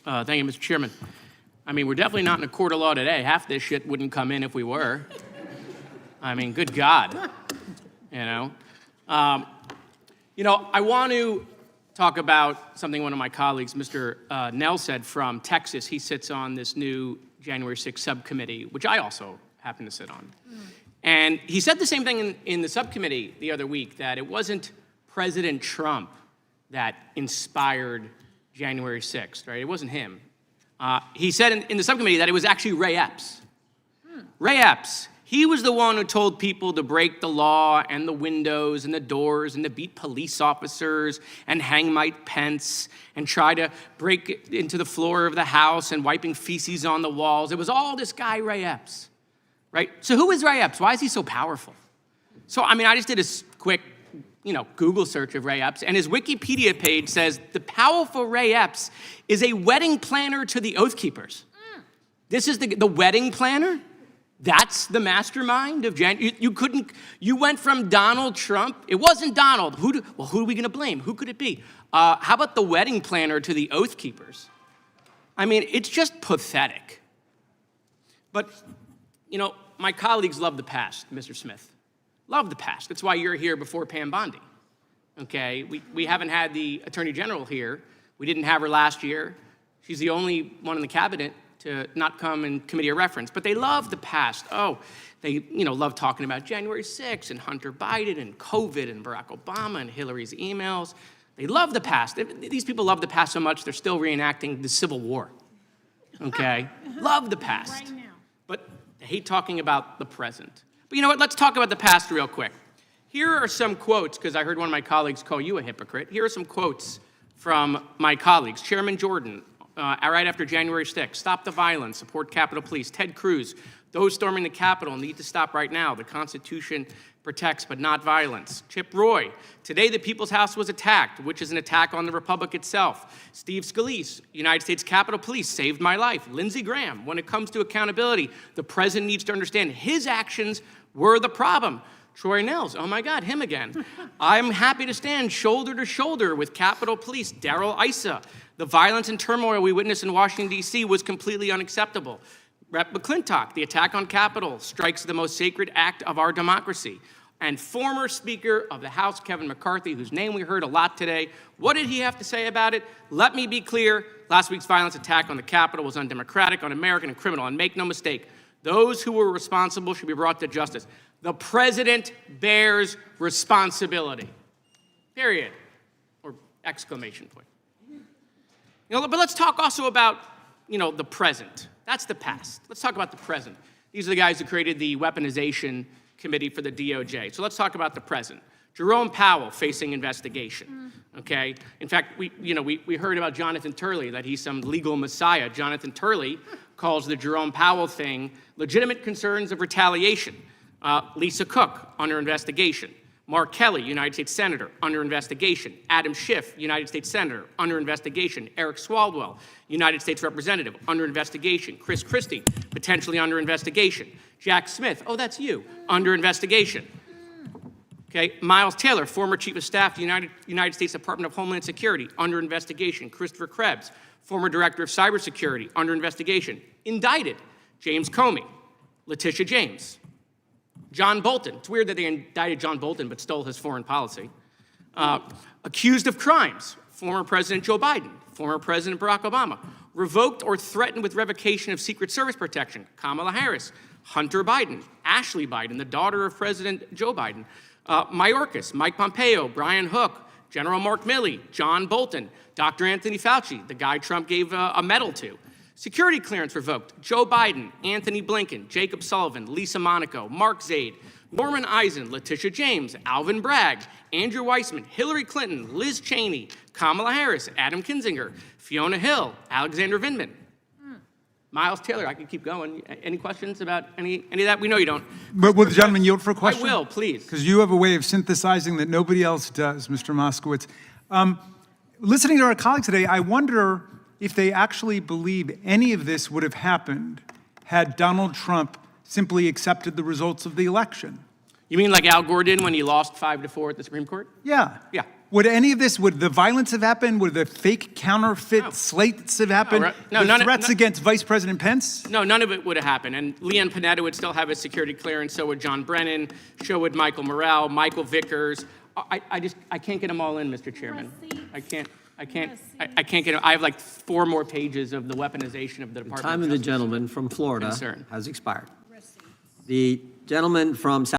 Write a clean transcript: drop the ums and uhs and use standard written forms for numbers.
Thank you, Mr. Chairman. I mean, we're definitely not in a court of law today. Half this shit wouldn't come in if we were. I mean, good God, you know? I want to talk about something one of my colleagues, Mr. Nell, said from Texas. He sits on this new January 6th subcommittee, which I also happen to sit on. And he said the same thing in the subcommittee the other week, that it wasn't President Trump that inspired January 6th, right? It wasn't him. He said in the subcommittee that it was actually Ray Epps. Ray Epps, he was the one who told people to break the law and the windows and the doors and to beat police officers and hang Mike Pence and try to break into the floor of the House and wiping feces on the walls. It was all this guy, Ray Epps, right? So who is Ray Epps? Why is he so powerful? So, I mean, I just did a quick Google search of Ray Epps, and his Wikipedia page says the powerful Ray Epps is a wedding planner to the Oath Keepers. This is the wedding planner? That's the mastermind of January. You went from Donald Trump. It wasn't Donald. Who are we going to blame? Who could it be? How about the wedding planner to the Oath Keepers? I mean, it's just pathetic. But, my colleagues love the past, Mr. Smith. Love the past. That's why you're here before Pam Bondi, okay? We haven't had the Attorney General here. We didn't have her last year. She's the only one in the cabinet to not come in committee of reference. But they love the past. Oh, they love talking about January 6th and Hunter Biden and COVID and Barack Obama and Hillary's emails. They love the past. These people love the past so much they're still reenacting the Civil War, okay? Love the past. Right now. But they hate talking about the present. But you know what? Let's talk about the past real quick. Here are some quotes, because I heard one of my colleagues call you a hypocrite. Here are some quotes from my colleagues. Chairman Jordan, right after January 6th, stop the violence, support Capitol Police. Ted Cruz, those storming the Capitol need to stop right now. The Constitution protects but not violence. Chip Roy, today the People's House was attacked, which is an attack on the Republic itself. Steve Scalise, United States Capitol Police saved my life. Lindsey Graham, when it comes to accountability, the president needs to understand his actions were the problem. Troy Nehls, oh my God, him again. I'm happy to stand shoulder to shoulder with Capitol Police. Darrell Issa, the violence and turmoil we witnessed in Washington, D.C. was completely unacceptable. Rep. McClintock, the attack on Capitol strikes the most sacred act of our democracy. And former Speaker of the House, Kevin McCarthy, whose name we heard a lot today, what did he have to say about it? Let me be clear, last week's violence attack on the Capitol was undemocratic, un-American, and criminal. And make no mistake, those who were responsible should be brought to justice. The president bears responsibility, period, or exclamation point. But let's talk also about, the present. That's the past. Let's talk about the present. These are the guys who created the Weaponization Committee for the DOJ. So let's talk about the present. Jerome Powell facing investigation, okay? In fact, we heard about Jonathan Turley, that he's some legal messiah. Jonathan Turley calls the Jerome Powell thing legitimate concerns of retaliation. Lisa Cook, under investigation. Mark Kelly, United States Senator, under investigation. Adam Schiff, United States Senator, under investigation. Eric Swalwell, United States Representative, under investigation. Chris Christie, potentially under investigation. Jack Smith, oh, that's you, under investigation. Okay, Miles Taylor, former Chief of Staff to United States Department of Homeland Security, under investigation. Christopher Krebs, former Director of Cybersecurity, under investigation. Indicted. James Comey, Letitia James. John Bolton, it's weird that they indicted John Bolton but stole his foreign policy. Accused of crimes, former President Joe Biden, former President Barack Obama. Revoked or threatened with revocation of Secret Service protection, Kamala Harris. Hunter Biden, Ashley Biden, the daughter of President Joe Biden. Mayorkas, Mike Pompeo, Brian Hook, General Mark Milley, John Bolton, Dr. Anthony Fauci, the guy Trump gave a medal to. Security clearance revoked. Joe Biden, Anthony Blinken, Jacob Sullivan, Lisa Monaco, Mark Zaid, Norman Eisen, Letitia James, Alvin Bragg, Andrew Weissman, Hillary Clinton, Liz Cheney, Kamala Harris, Adam Kinzinger, Fiona Hill, Alexander Vindman. Miles Taylor, I could keep going. Any questions about any of that? We know you don't. But will the gentleman yield for a question? I will, please. Because you have a way of synthesizing that nobody else does, Mr. Moskowitz. Listening to our colleagues today, I wonder if they actually believe any of this would have happened had Donald Trump simply accepted the results of the election. You mean like Al Gore did when he lost 5-4 at the Supreme Court? Yeah. Yeah. Would any of this, would the violence have happened? Would the fake counterfeit slates have happened? No, the threats against Vice President Pence? No, none of it would have happened. And Leanne Panetta would still have a security clearance. So would John Brennan. So would Michael Morrell, Michael Vickers. I can't get them all in, Mr. Chairman. I can't get them. I have like 4 more pages of the weaponization of the Department of Justice. Time of the gentleman from Florida Concern. has expired. The gentleman from South